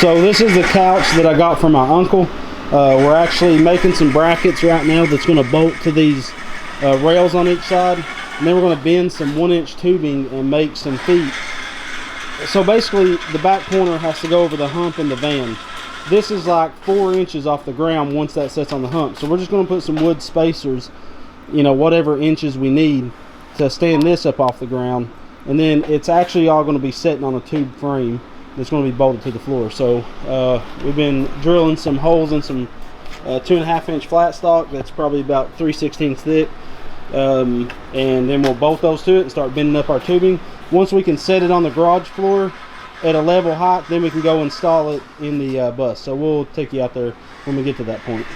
So this is the couch that I got from my uncle. We're actually making some brackets right now that's going to bolt to these rails on each side. And then we're going to bend some 1-inch tubing and make some feet. So basically the back corner has to go over the hump in the van. This is like 4 inches off the ground once that sets on the hump. So we're just going to put some wood spacers, you know, whatever inches we need to stand this up off the ground. And then it's actually all going to be sitting on a tube frame that's going to be bolted to the floor. So we've been drilling some holes in some 2.5-inch flat stock that's probably about 3/16 thick. And then we'll bolt those to it and start bending up our tubing. Once we can set it on the garage floor at a level height, then we can go install it in the bus. So we'll take you out there when we get to that point.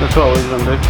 That's what we're gonna do.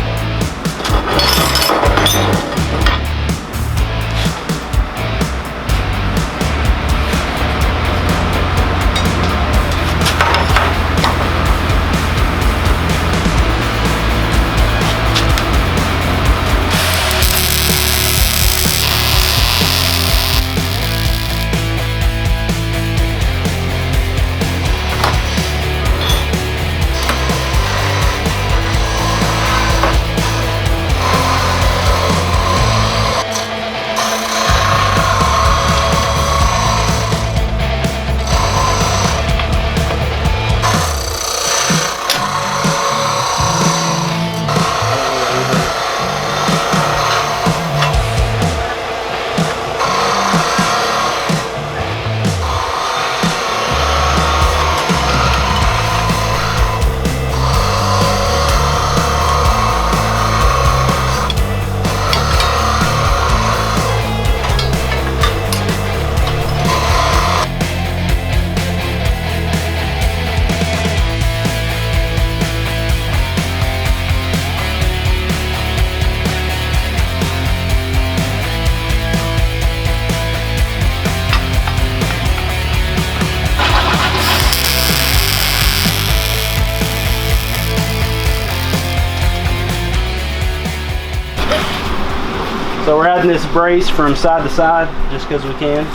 So we're adding this brace from side to side just because we can.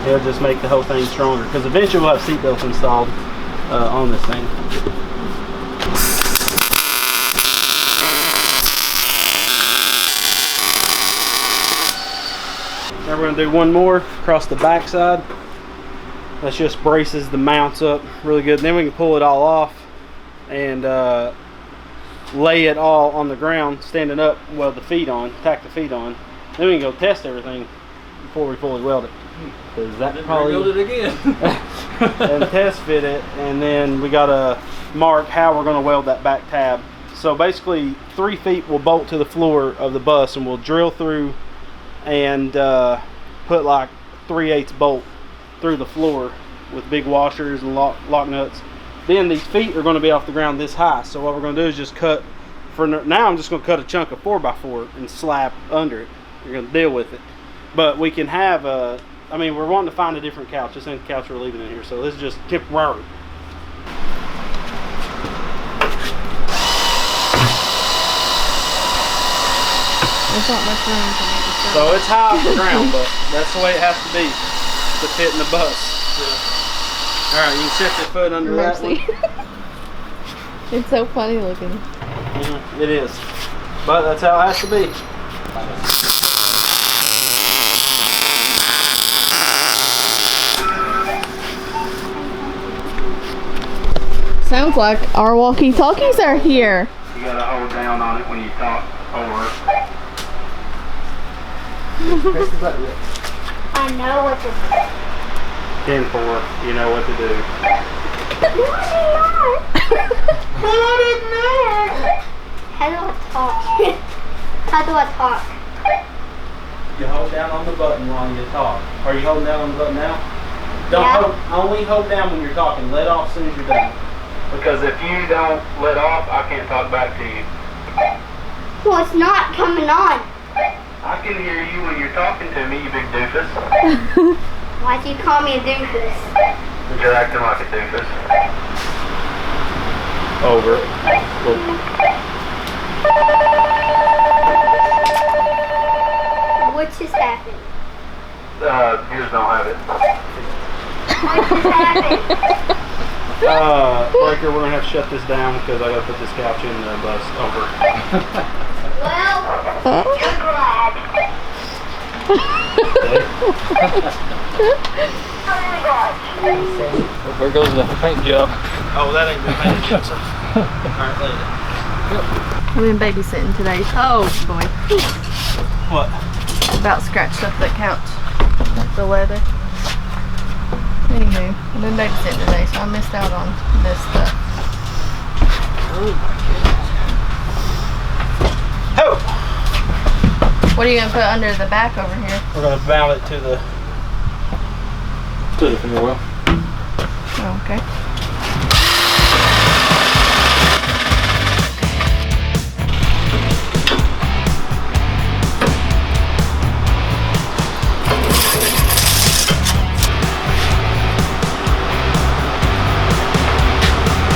It'll just make the whole thing stronger, because eventually we'll have seat belts installed on this thing. Now we're going to do one more across the back side. That just braces the mounts up really good. And then we can pull it all off and lay it all on the ground, standing up, well, the feet on, tack the feet on. Then we can go test everything before we fully weld it. Because that probably weld it again. and test fit it, and then we gotta mark how we're gonna weld that back tab. So basically 3 feet will bolt to the floor of the bus, and we'll drill through and put like 3/8 bolt through the floor with big washers and lock nuts. Then these feet are going to be off the ground this high. So what we're going to do is just cut, for now I'm just going to cut a chunk of 4x4 and slap under it. You're going to deal with it. But we can have a, I mean, we're wanting to find a different couch. This ain't the couch we're leaving in here. So this is just temporary. There's not much room to make it. So it's high off the ground, but that's the way it has to be to fit in the bus. Yeah. Alright, you can set your foot under that one. It's so funny looking. It is. But that's how it has to be. Sounds like our walkie-talkies are here. You gotta hold down on it when you talk over. Press the button. I know what to do. 10-4, you know what to do. No, I did not. How do I talk? How do I talk? You hold down on the button while you talk. Are you holding down on the button now? Don't Yeah. only hold down when you're talking. Let off as soon as you're done. Because if you don't let off, I can't talk back to you. Well, it's not coming on. I can hear you when you're talking to me, you big doofus. Why'd you call me a doofus? You're acting like a doofus. Over. What just happened? Yours don't have it. What just happened? Breaker, we're gonna have to shut this down because I gotta put this couch in the bus. Over. Well, you're glad. Oh my gosh. There goes the paint job. Oh, that ain't been painted yet, so. Alright, later. I've been babysitting today. Oh boy. What? About scratched up that couch. The leather. Anywho, I've been babysitting today, so I missed out on this stuff. Oh! What are you gonna put under the back over here? We're gonna mount it to the Well, Oh, okay.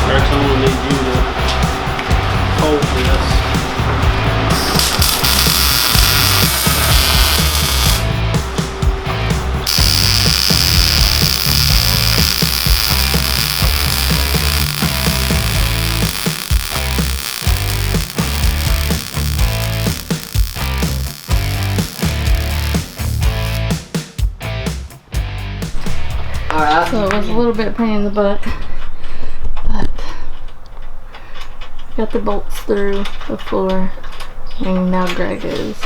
Rex, I'm gonna need you to hold this. So it was a little bit pain in the butt, but got the bolts through the floor, and now Greg is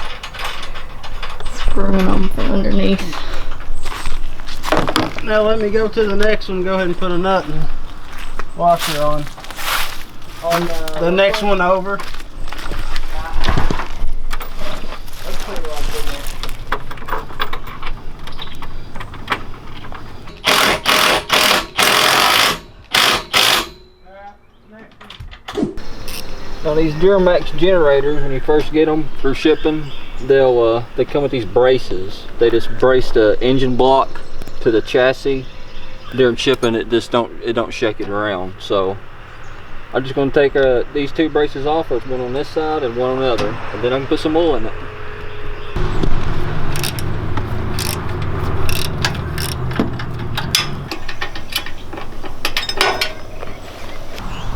screwing them from underneath. Now let me go to the next one. Go ahead and put a nut and washer on. The next one over. now these Duramax generators, when you first get them for shipping, they come with these braces. They just brace the engine block to the chassis. During shipping, it don't shake it around. So I'm just going to take these two braces off. There's one on this side and one on the other, and then I can put some oil in it.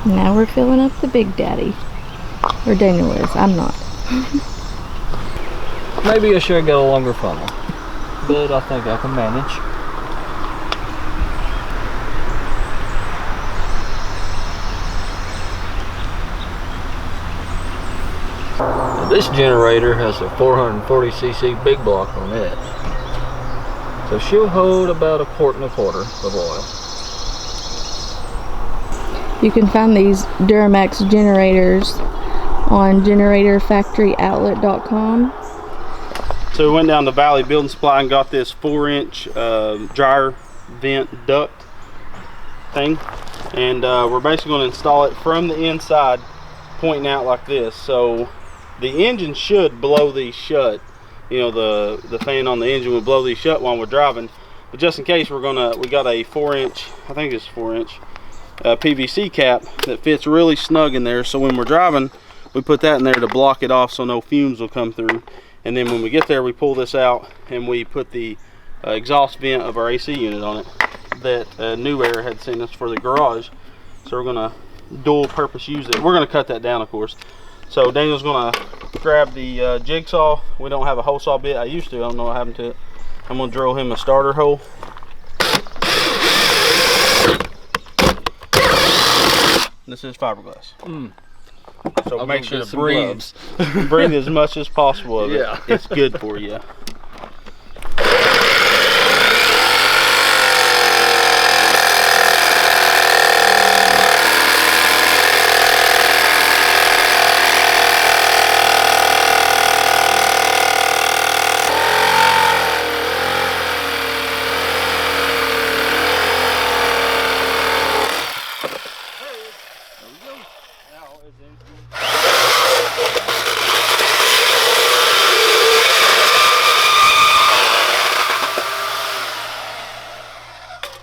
Now we're filling up the Big Daddy. Or Daniel is, I'm not. Maybe I should have got a longer funnel, but I think I can manage. Now this generator has a 440cc big block on it, so she'll hold about 1.25 quarts of oil. You can find these Duramax generators on generatorfactoryoutlet.com. So we went down to Valley Building Supply and got this 4-inch dryer vent duct thing, and we're basically going to install it from the inside, pointing out like this. So the engine should blow these shut. You know, the fan on the engine will blow these shut while we're driving, but just in case, we got a 4-inch, I think it's 4-inch PVC cap that fits really snug in there. So when we're driving, we put that in there to block it off so no fumes will come through. And then when we get there, we pull this out and we put the exhaust vent of our AC unit on it that New Air had sent us for the garage. So we're gonna dual purpose use it. We're gonna cut that down, of course. So Daniel's gonna grab the jigsaw. We don't have a hole saw bit. I used to, I don't know what happened to it. I'm gonna drill him a starter hole. This is fiberglass. So make sure to breathe. Breathe as much as possible of it. Yeah. It's good for you.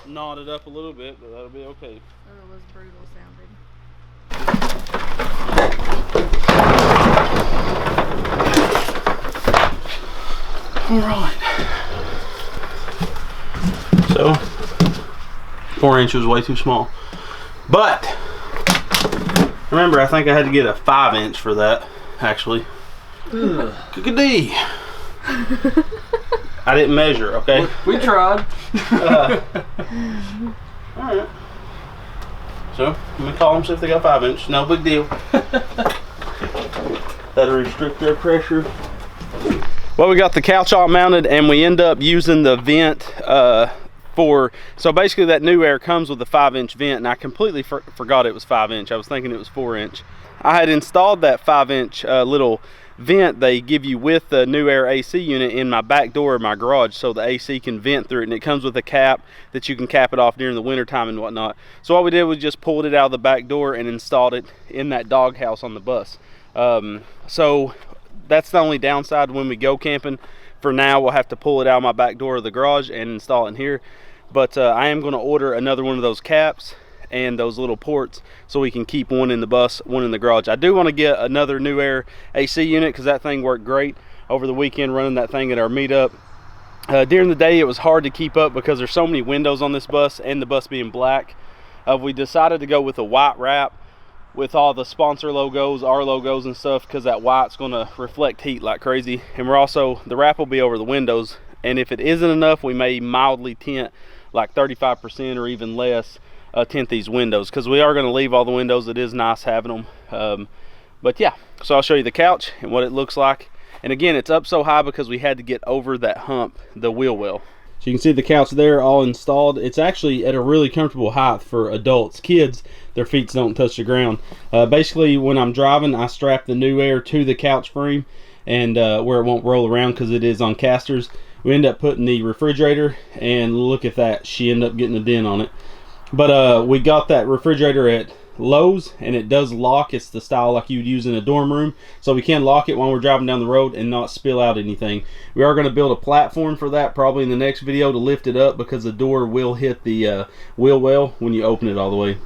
Knotted up a little bit, but that'll be okay. Oh, it was brutal sounding. Alright. So, 4 inches was way too small. But, remember, I think I had to get a 5 inch for that, actually. Good-a-dee. I didn't measure, okay? We tried. Alright. So, let me call them, see if they got 5 inch. No big deal. That'll restrict their pressure. Well, we got the couch all mounted, and we end up using the vent so basically that new air comes with a 5 inch vent, and I completely forgot it was 5 inch. I was thinking it was 4 inch. I had installed that 5 inch little vent they give you with the new air AC unit in my back door of my garage, so the AC can vent through it, and it comes with a cap that you can cap it off during the winter time and whatnot. So what we did was just pulled it out of the back door and installed it in that doghouse on the bus. So that's the only downside when we go camping. For now, we'll have to pull it out of my back door of the garage and install it in here. But I am going to order another one of those caps and those little ports so we can keep one in the bus, one in the garage. I do want to get another new air AC unit because that thing worked great over the weekend running that thing at our meetup. During the day it was hard to keep up because there's so many windows on this bus, and the bus being black. We decided to go with a white wrap with all the sponsor logos, our logos and stuff, because that white's going to reflect heat like crazy. And we're also, the wrap will be over the windows, and if it isn't enough, we may mildly tint like 35% or even less, tint these windows, because we are going to leave all the windows. It is nice having them. But yeah, so I'll show you the couch and what it looks like. And again, it's up so high because we had to get over that hump, the wheel well. So you can see the couch there all installed. It's actually at a really comfortable height for adults. Kids, their feet don't touch the ground. Basically, when I'm driving, I strap the new air to the couch frame, and where it won't roll around because it is on casters. We end up putting the refrigerator, and look at that, she ended up getting a dent on it. But we got that refrigerator at Lowe's, and it does lock. It's the style like you would use in a dorm room, so we can lock it when we're driving down the road and not spill out anything. We are going to build a platform for that probably in the next video to lift it up, because the door will hit the wheel well when you open it all the way.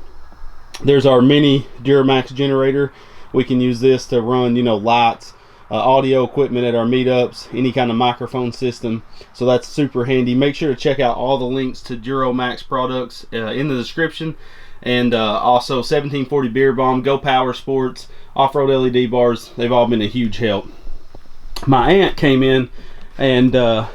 There's our mini Duramax generator. We can use this to run, you know, lights, audio equipment at our meetups, any kind of microphone system. So that's super handy. Make sure to check out all the links to Duramax products in the description. And also 1740 Beer Bomb, Go Power Sports, Off-Road LED bars. They've all been a huge help. My aunt came in and done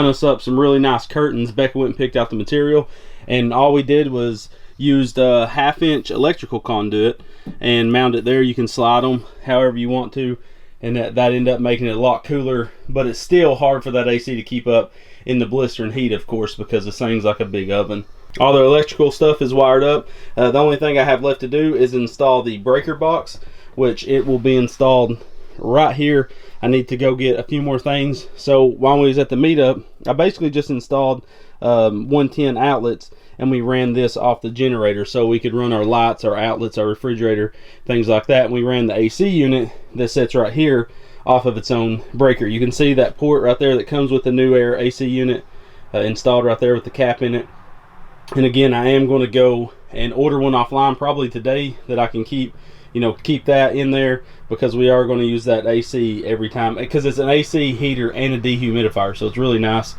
us up some really nice curtains. Becca went and picked out the material, and all we did was used a 1/2 inch electrical conduit and mount it there. You can slide them however you want to, and that ended up making it a lot cooler. But it's still hard for that AC to keep up in the blistering heat, of course, because this thing's like a big oven. All the electrical stuff is wired up. The only thing I have left to do is install the breaker box, which it will be installed right here. I need to go get a few more things. So while we was at the meetup, I basically just installed 110 outlets, and we ran this off the generator so we could run our lights, our outlets, our refrigerator, things like that. And we ran the AC unit that sits right here off of its own breaker. You can see that port right there that comes with the new air AC unit installed right there with the cap in it. And again, I am going to go and order one offline probably today that I can keep that in there, because we are going to use that AC every time, because it's an AC heater and a dehumidifier, so it's really nice.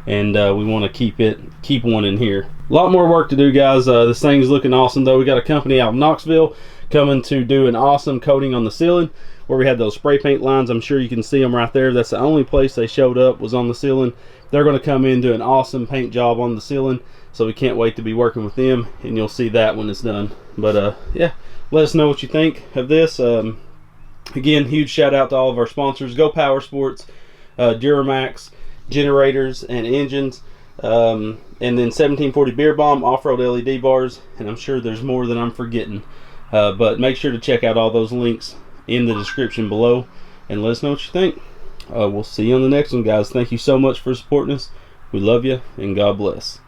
And we want to keep one in here. A lot more work to do, guys. This thing's looking awesome though. We got a company out of Knoxville coming to do an awesome coating on the ceiling where we had those spray paint lines. I'm sure you can see them right there. That's the only place they showed up, was on the ceiling. They're going to come in and do an awesome paint job on the ceiling, so we can't wait to be working with them, and you'll see that when it's done. But yeah, let us know what you think of this. Again, huge shout out to all of our sponsors: Go Power Sports, Duramax generators and engines, and then 1740 Beer Bomb, Off-Road LED bars, and I'm sure there's more that I'm forgetting. But make sure to check out all those links in the description below, and let us know what you think. We'll see you on the next one, guys. Thank you so much for supporting us. We love you, and God bless.